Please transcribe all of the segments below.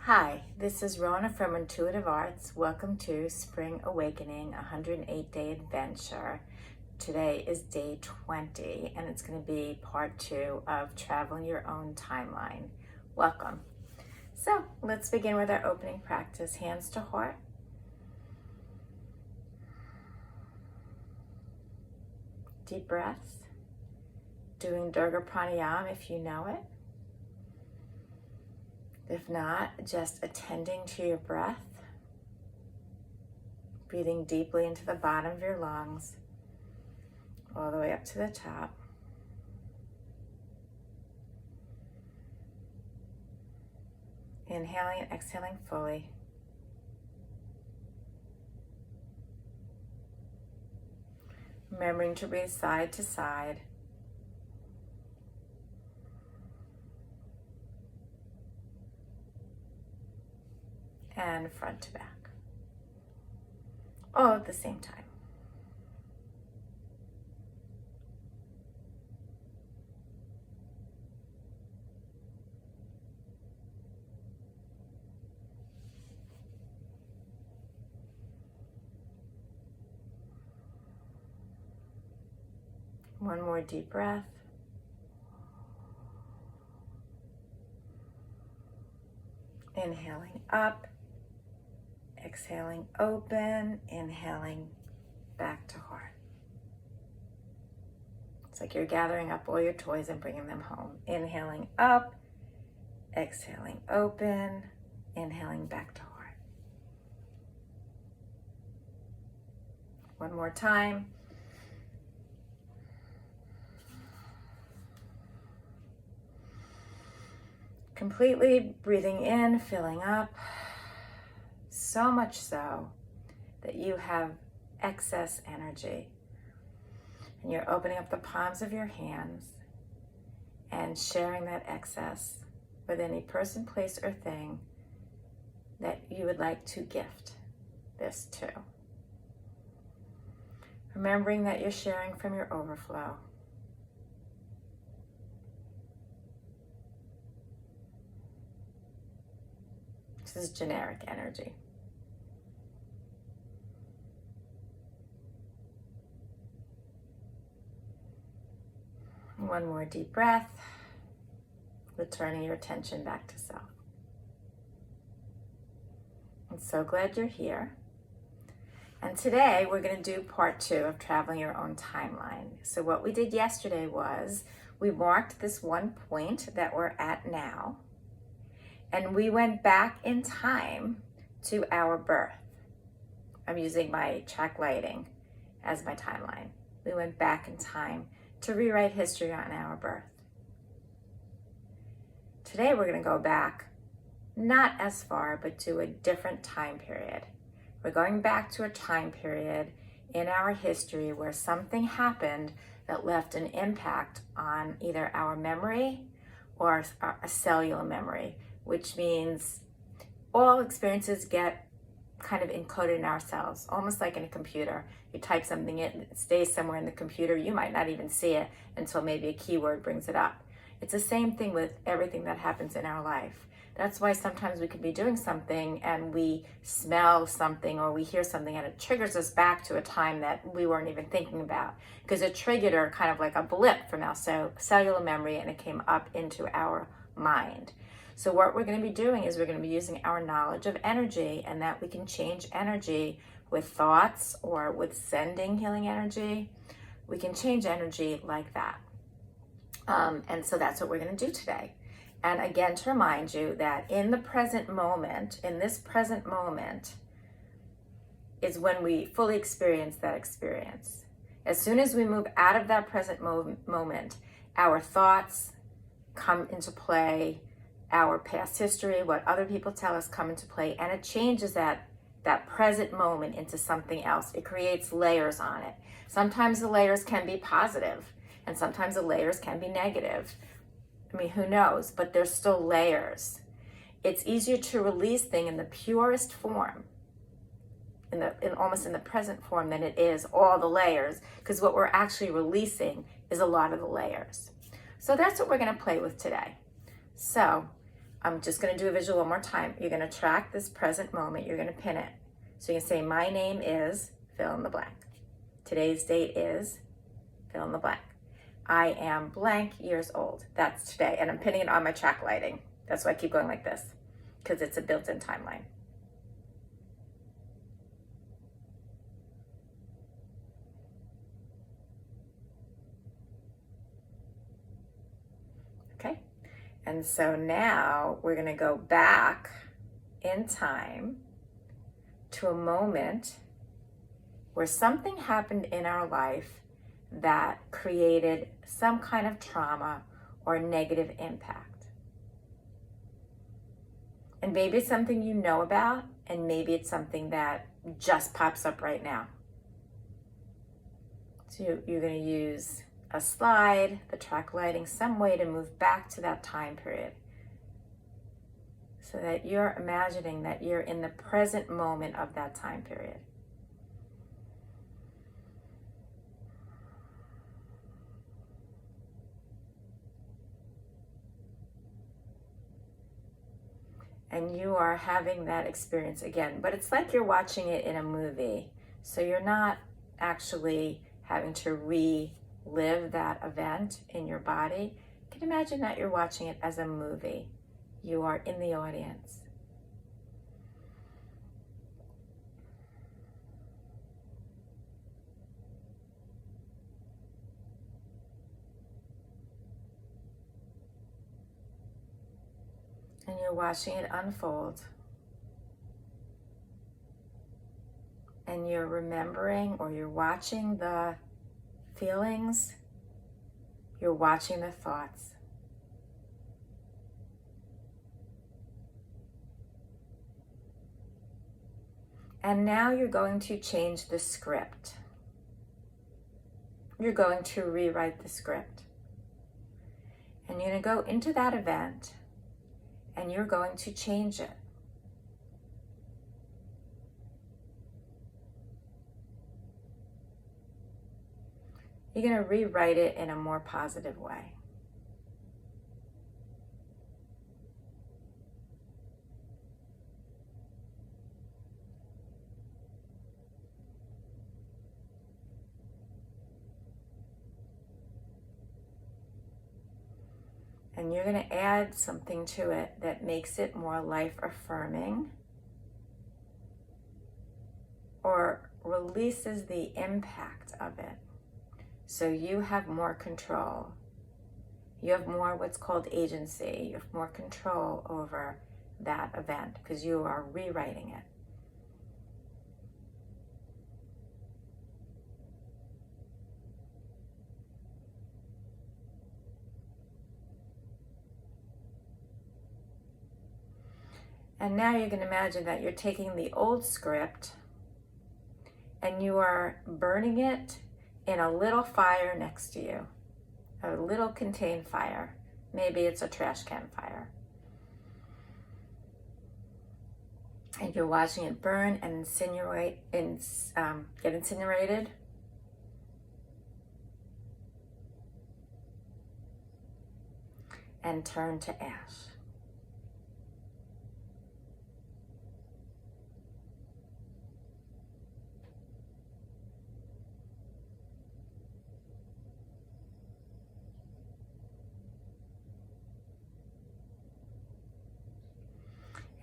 Hi, this is Rona from Intuitive Arts. Welcome to Spring Awakening, 108-day adventure. Today is day 20, and it's going to be part 2 of Traveling Your Own Timeline. Welcome. So let's begin with our opening practice. Hands to heart. Deep breaths. Doing Durga Pranayama if you know it. If not, just attending to your breath, breathing deeply into the bottom of your lungs, all the way up to the top. Inhaling and exhaling fully. Remembering to breathe side to side. And front to back, all at the same time. One more deep breath. Inhaling up. Exhaling open, inhaling back to heart. It's like you're gathering up all your toys and bringing them home. Inhaling up, exhaling open, inhaling back to heart. One more time. Completely breathing in, filling up. So much so that you have excess energy. And you're opening up the palms of your hands and sharing that excess with any person, place, or thing that you would like to gift this to. Remembering that you're sharing from your overflow. This is generic energy. One more deep breath, returning your attention back to self. I'm so glad you're here. And today we're going to do part 2 of Traveling Your Own Timeline. So what we did yesterday was we marked this one point that we're at now, and we went back in time to our birth. I'm using my track lighting as my timeline. We went back in time to rewrite history on our birth. Today we're going to go back, not as far, but to a different time period. We're going back to a time period in our history where something happened that left an impact on either our memory or a cellular memory, which means all experiences get kind of encoded in our cells, almost like in a computer. You type something in, it stays somewhere in the computer. You might not even see it until maybe a keyword brings it up. It's the same thing with everything that happens in our life. That's why sometimes we could be doing something and we smell something or we hear something and it triggers us back to a time that we weren't even thinking about, because it triggered kind of like a blip from our cellular memory and it came up into our mind. So what we're going to be doing is we're going to be using our knowledge of energy, and that we can change energy with thoughts or with sending healing energy. We can change energy like that. And so that's what we're going to do today. And again, to remind you that in the present moment, in this present moment, is when we fully experience that experience. As soon as we move out of that present moment, our thoughts come into play. Our past history, what other people tell us, come into play, and it changes that present moment into something else. It creates layers on it. Sometimes the layers can be positive, and sometimes the layers can be negative. I mean, who knows? But there's still layers. It's easier to release things in the purest form, almost in the present form, than it is all the layers, because what we're actually releasing is a lot of the layers. So that's what we're going to play with today. So I'm just going to do a visual one more time. You're going to track this present moment. You're going to pin it. So you can say, my name is, fill in the blank. Today's date is, fill in the blank. I am blank years old. That's today. And I'm pinning it on my track lighting. That's why I keep going like this, because it's a built-in timeline. Okay. And so now we're going to go back in time to a moment where something happened in our life that created some kind of trauma or negative impact. And maybe it's something you know about, and maybe it's something that just pops up right now. So you're going to use a slide, the track lighting, some way to move back to that time period, so that you're imagining that you're in the present moment of that time period. And you are having that experience again, but it's like you're watching it in a movie. So you're not actually having to relive that event in your body. You can imagine that you're watching it as a movie. You are in the audience. And you're watching it unfold. And you're remembering, or you're watching the feelings, you're watching the thoughts. And now you're going to change the script. You're going to rewrite the script. And you're going to go into that event, and you're going to change it. You're going to rewrite it in a more positive way. And you're going to add something to it that makes it more life-affirming, or releases the impact of it. So you have more control. You have more what's called agency. You have more control over that event because you are rewriting it. And now you can imagine that you're taking the old script and you are burning it in a little fire next to you, a little contained fire. Maybe it's a trash can fire. And you're watching it burn and get incinerated. And turn to ash.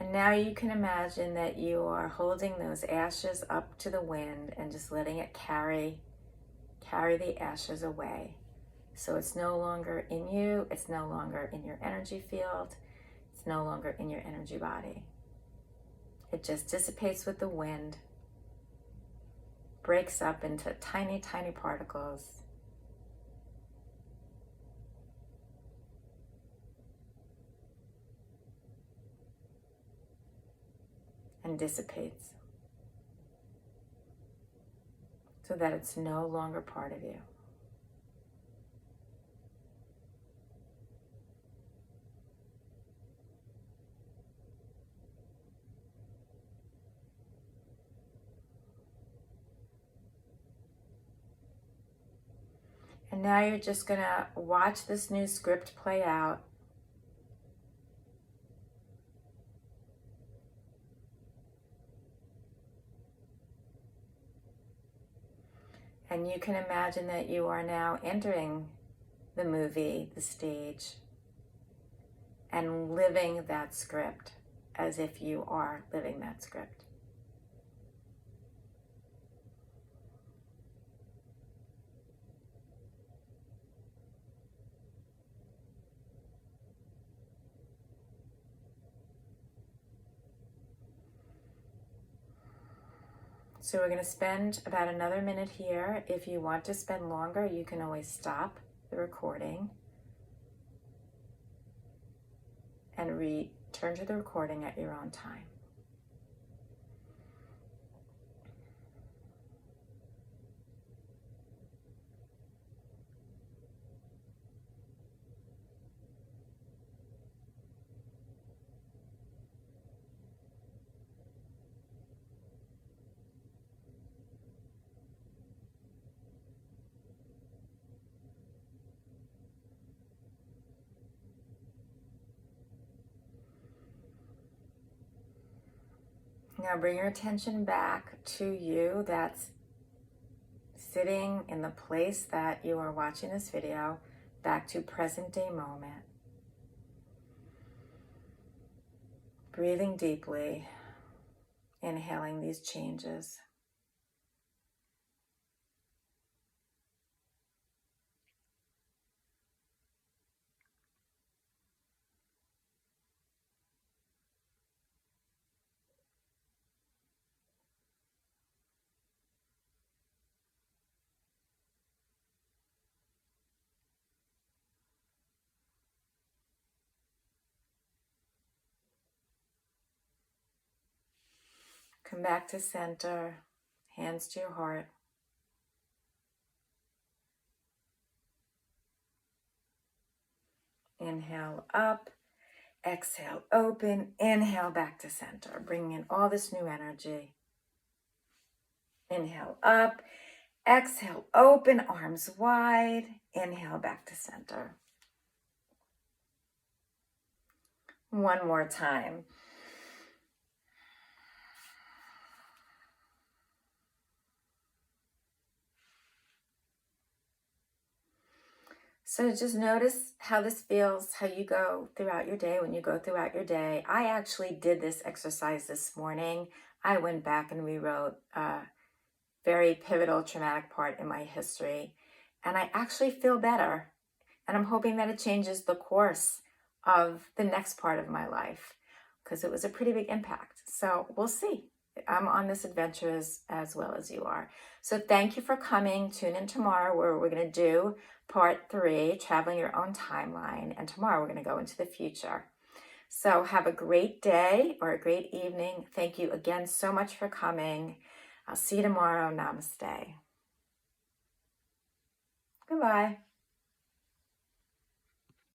And now you can imagine that you are holding those ashes up to the wind and just letting it carry the ashes away. So it's no longer in you, it's no longer in your energy field, it's no longer in your energy body. It just dissipates with the wind, breaks up into tiny, tiny particles. And dissipates so that it's no longer part of you. And now you're just going to watch this new script play out. And you can imagine that you are now entering the movie, the stage, and living that script as if you are living that script. So we're going to spend about another minute here. If you want to spend longer, you can always stop the recording and return to the recording at your own time. Now bring your attention back to you that's sitting in the place that you are watching this video, back to present day moment. Breathing deeply, inhaling these changes. Come back to center, hands to your heart. Inhale up, exhale open, inhale back to center, bringing in all this new energy. Inhale up, exhale open, arms wide, inhale back to center. One more time. So just notice how this feels, how you go throughout your day. When you go throughout your day, I actually did this exercise this morning. I went back and rewrote a very pivotal traumatic part in my history, and I actually feel better. And I'm hoping that it changes the course of the next part of my life, because it was a pretty big impact. So we'll see. I'm on this adventure as well as you are. So thank you for coming. Tune in tomorrow where we're going to do part 3, traveling your own timeline. And tomorrow we're going to go into the future. So have a great day or a great evening. Thank you again so much for coming. I'll see you tomorrow. Namaste. Goodbye.